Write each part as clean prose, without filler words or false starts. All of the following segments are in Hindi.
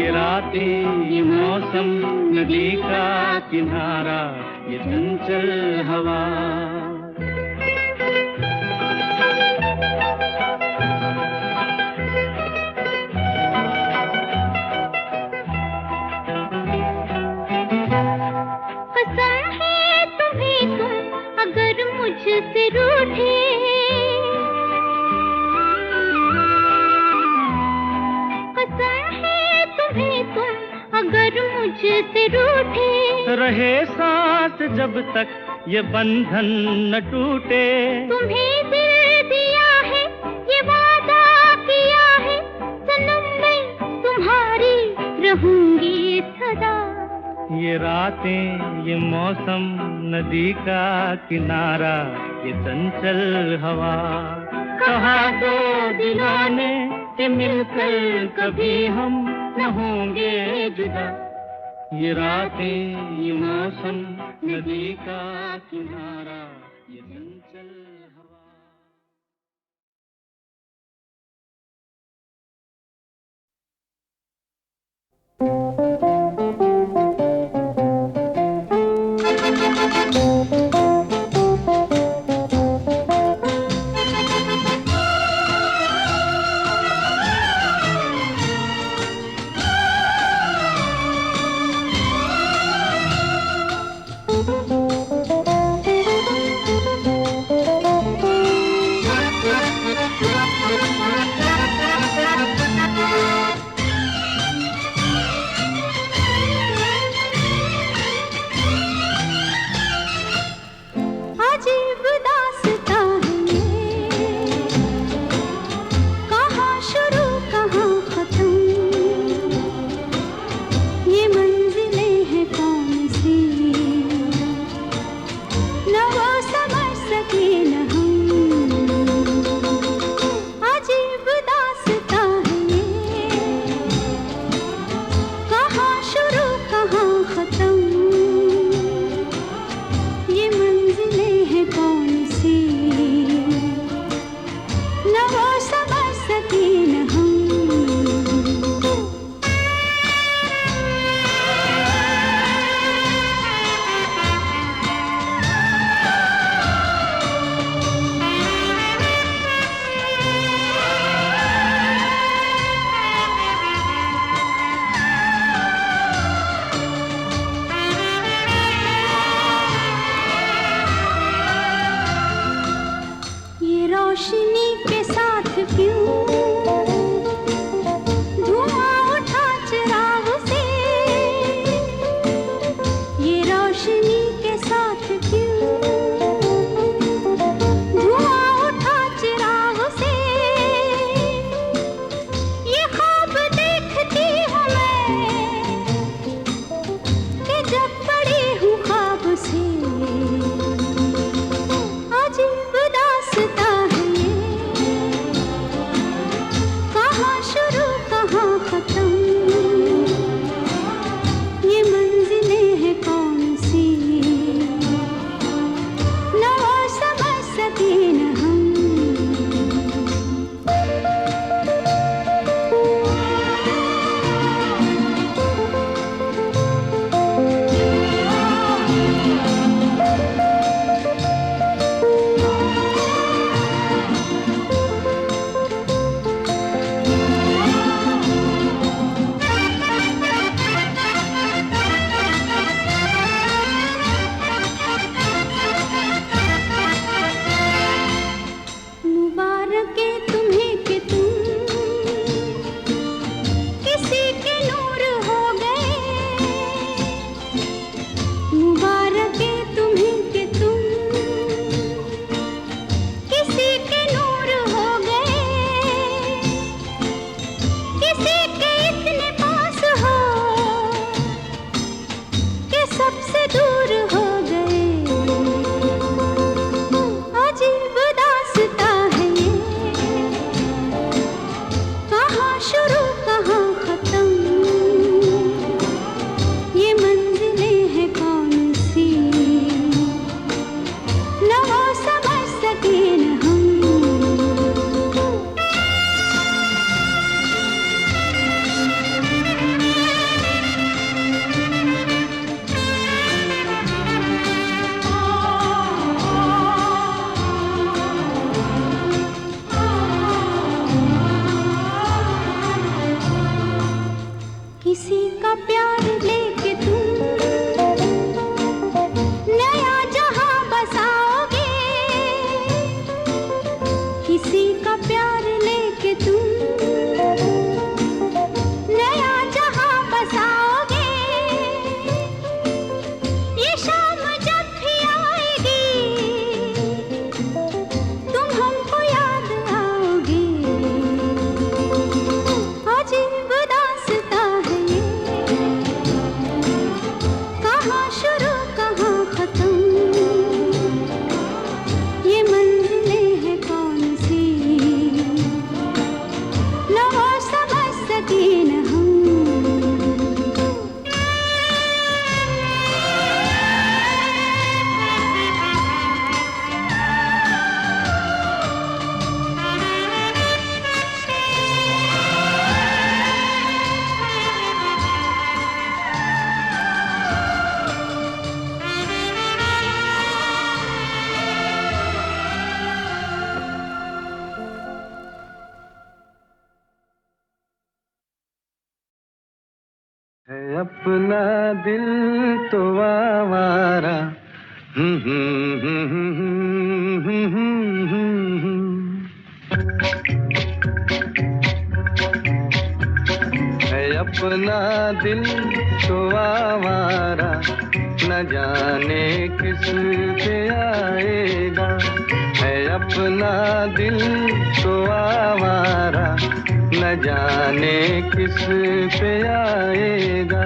ये रातें, ये मौसम, नदी का किनारा, ये चंचल हवा। कसम है तुम्हें तुम अगर मुझसे रूठे, कसम है तुम्हें तुम अगर मुझसे रूठे, रहे साथ जब तक ये बंधन न टूटे। तुम्हें दिल दिया है, ये वादा किया है, सनम मैं तुम्हारी रहूंगी सदा। ये रातें, ये मौसम, नदी का किनारा, ये चंचल हवा। कहा दो दिलों ने कि मिलकर कभी हम न होंगे जुदा। ये रातें, ये मौसम, नदी का किनारा, ये चंचल हवा। अजीब दास्तां है ये, कहाँ शुरू कहाँ खत्म, ये मंजिलें हैं कौन सी, न वो समझ सके न हम। अजीब दास्तां है ये, कहाँ शुरू कहाँ खत्म, ये मंजिलें हैं कौन सी, न वो समझ सके न हम। ये रोशनी के साथ क्यों धुआं उठा चिराग से, ये रोशनी के साथ क्यों धुआं उठा चिराग से, ये ख्वाब देखती हूँ मैं कि जब पड़ी हूँ ख्वाब से। अजीब दास्तां है ये, कहाँ शुरू कहाँ खत्म, ये मंजिलें हैं कौन सी, न वो समझ सके न हम। है अपना दिल तो आवारा। है अपना दिल तो आवारा, न जाने किस पे आएगा। है अपना दिल तो आवारा, न जाने किस पे आएगा।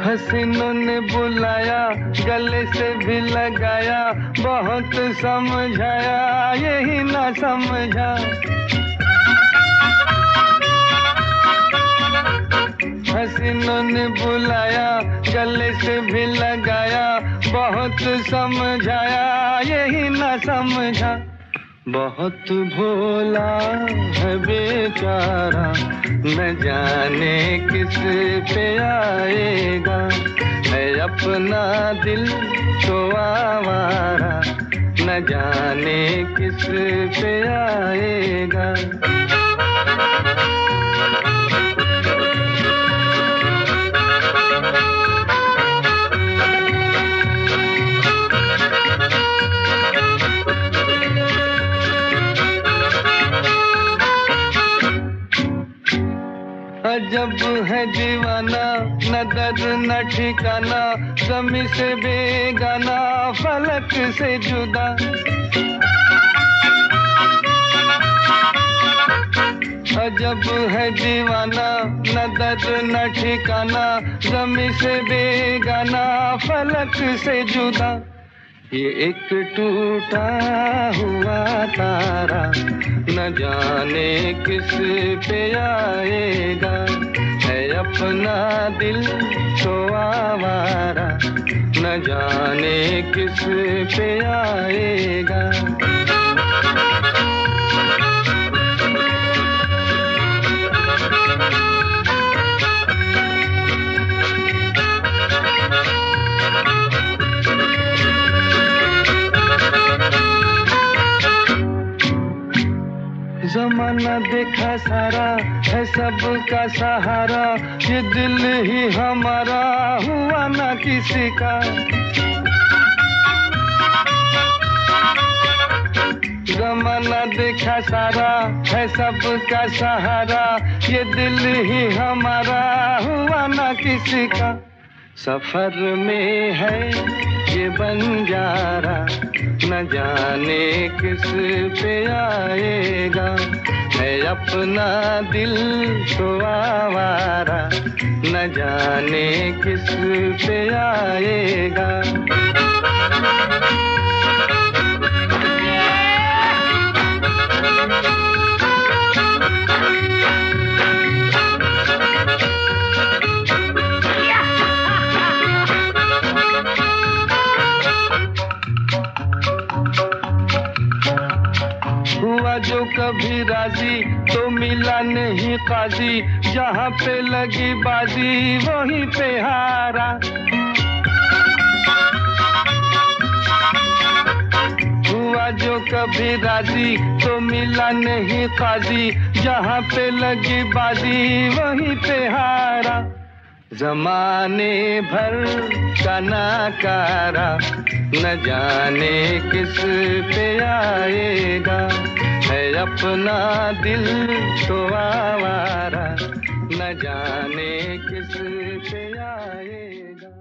हसीनों ने बुलाया, गले से भी लगाया, बहुत समझाया यही ना समझा। हसीनों ने बुलाया, गले से भी लगाया, बहुत समझाया यही ना समझा। बहुत भोला है बेचारा, न जाने किस पे आएगा। है अपना दिल तो आवारा, न जाने किस पे आएगा। अजब है दीवाना, न दर्द न ठिकाना, ज़मीं से बेगाना, फलक से जुदा। अजब है दीवाना, न दर्द न ठिकाना, ज़मीं से बेगाना, फलक से जुदा। ये एक टूटा हुआ तारा, न जाने किस पे आएगा। है अपना दिल तो आवारा, न जाने किस पे आएगा। जमाना देखा सारा है सबका सहारा, ये दिल ही हमारा हुआ ना किसी का। जमाना देखा सारा है सबका सहारा, ये दिल ही हमारा हुआ ना किसी का। सफर में है ये बंजारा, न जाने किस पे आएगा। है अपना दिल तो आवारा, न जाने किस पे आएगा। हुआ जो कभी राजी तो मिला नहीं काजी, जहाँ पे लगी बाजी वहीं पे हारा। हुआ जो कभी राजी तो मिला नहीं काजी, जहाँ पे लगी बाजी वहीं पे हारा। जमाने भर का नाकारा, न जाने किस पे आएगा। है अपना दिल तो आवारा, न जाने किस पे आएगा।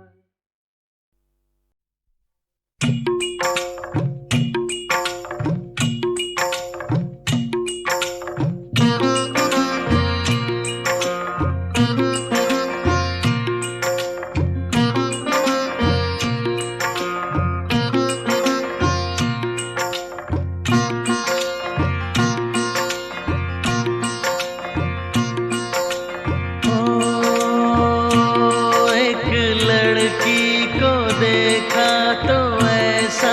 एक लड़की को देखा तो ऐसा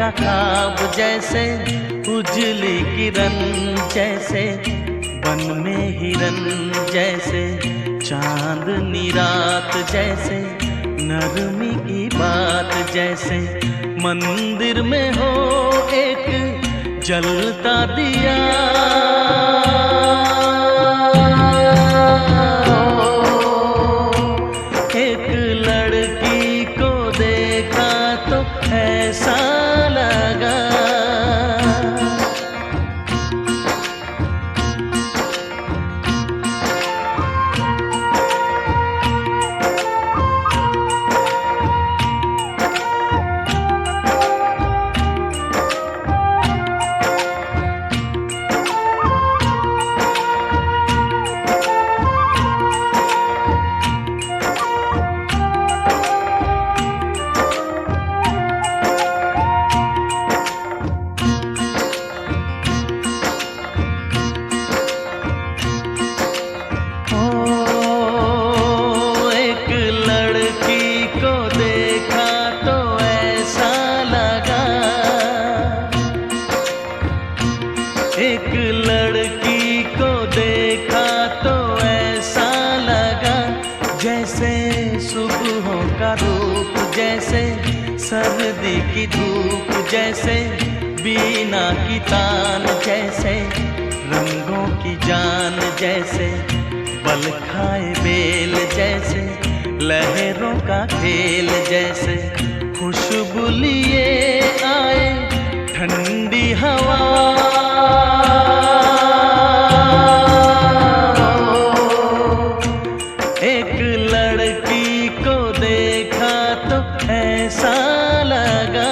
का ख्वाब जैसे, उजली किरण जैसे, वन में हिरन जैसे, चांदनी रात जैसे, नरमी की बात जैसे, मंदिर में हो एक जलता दिया। एक लड़की को देखा तो ऐसा लगा, एक लड़की को देखा तो ऐसा लगा, जैसे सुबहों का रूप जैसे, सर्दी की धूप जैसे, बीना की तान जैसे, रंगों की जान जैसे, बल खाए बेल जैसे, लहरों का खेल जैसे, खुशबू लिए आए ठंडी हवा। एक लड़की को देखा तो ऐसा लगा,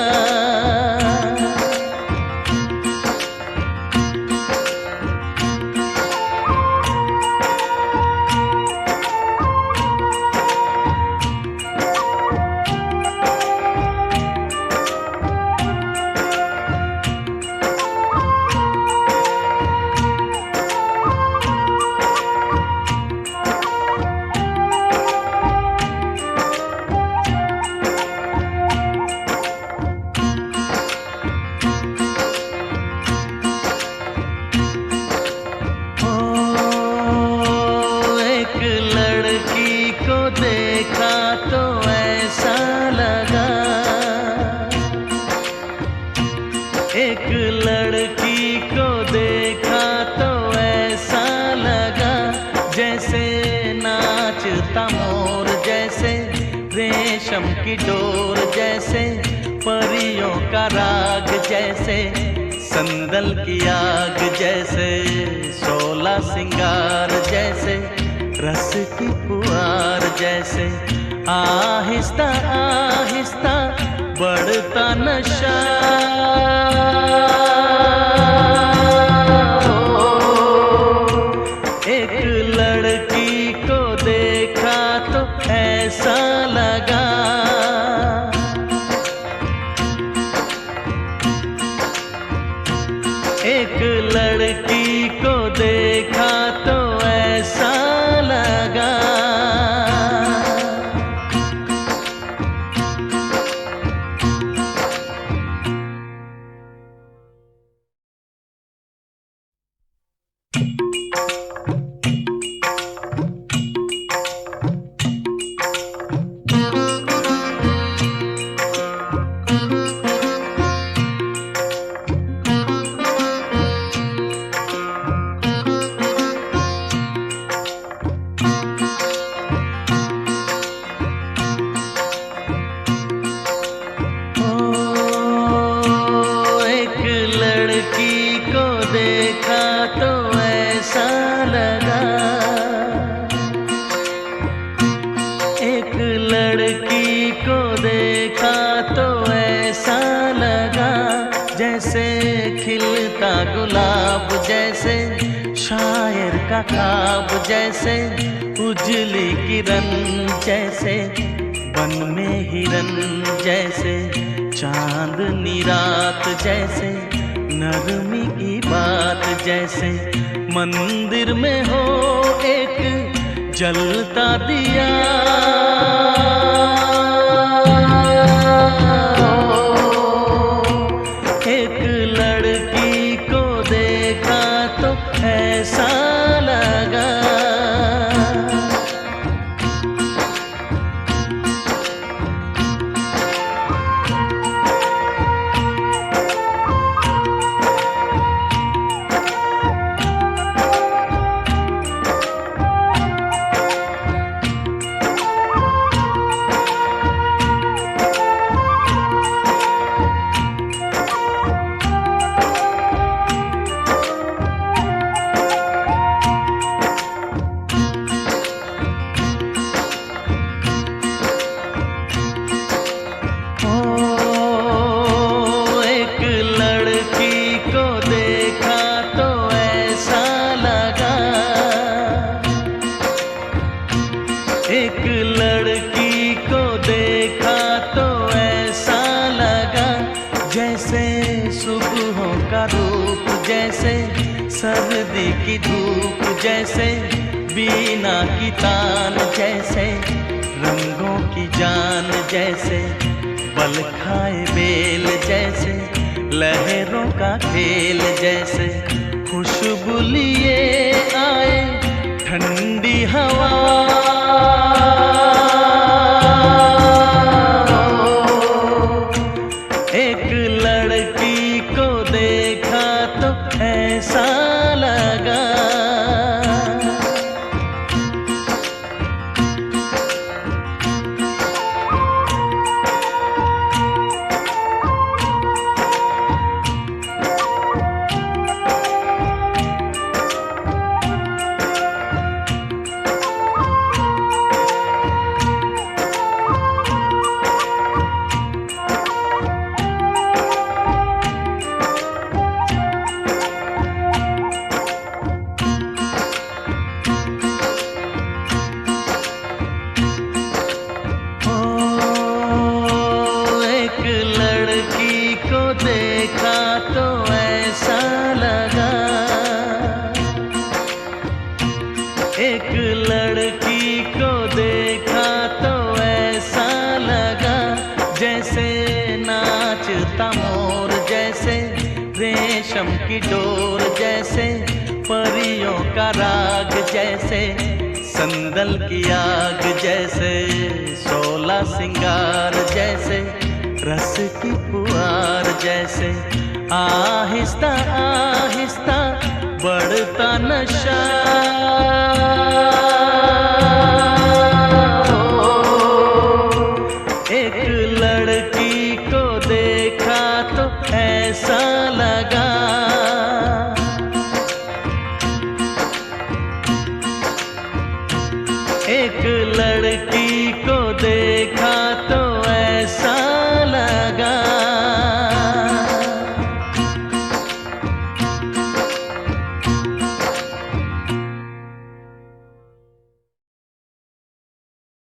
देखा तो ऐसा लगा, एक लड़की को देखा तो ऐसा लगा, जैसे नाचता मोर जैसे, रेशम की डोर जैसे, परियों का राग जैसे, संदल की आग जैसे, 16 सिंगार जैसे, रस की पुआर जैसे, आहिस्ता आहिस्ता बढ़ता नशा। एक लड़की को देखा तो ऐसा लगा, एक लड़की को देखा तो ऐसा लगा। लड़की को देखा तो ऐसा लगा, जैसे खिलता गुलाब जैसे, शायर का ख्वाब जैसे, उजली किरण जैसे, वन में हिरन जैसे, चांदनी रात जैसे, नरमी की बात जैसे, मंदिर में हो एक जलता दिया। एक लड़की को देखा तो ऐसा लगा एक लड़की को देखा तो ऐसा लगा जैसे सुबहों का रूप, जैसे सर्दी की धूप, जैसे बीना की तान, जैसे रंगों की जान, जैसे बल खाए बेल, जैसे लहरों का खेल, जैसे खुशबू लिए आए ठंडी हवा। एक लड़की को देखा तो ऐसा लगा देखा तो ऐसा लगा एक लड़की को देखा तो ऐसा लगा जैसे नाचता मोर, जैसे रेशम की डोर, जैसे परियों का राग, जैसे संदल की आग, जैसे 16 सिंगार, जैसे रस की पुआर, जैसे आहिस्ता आहिस्ता बढ़ता नशा। एक लड़की को देखा तो ऐसा लगा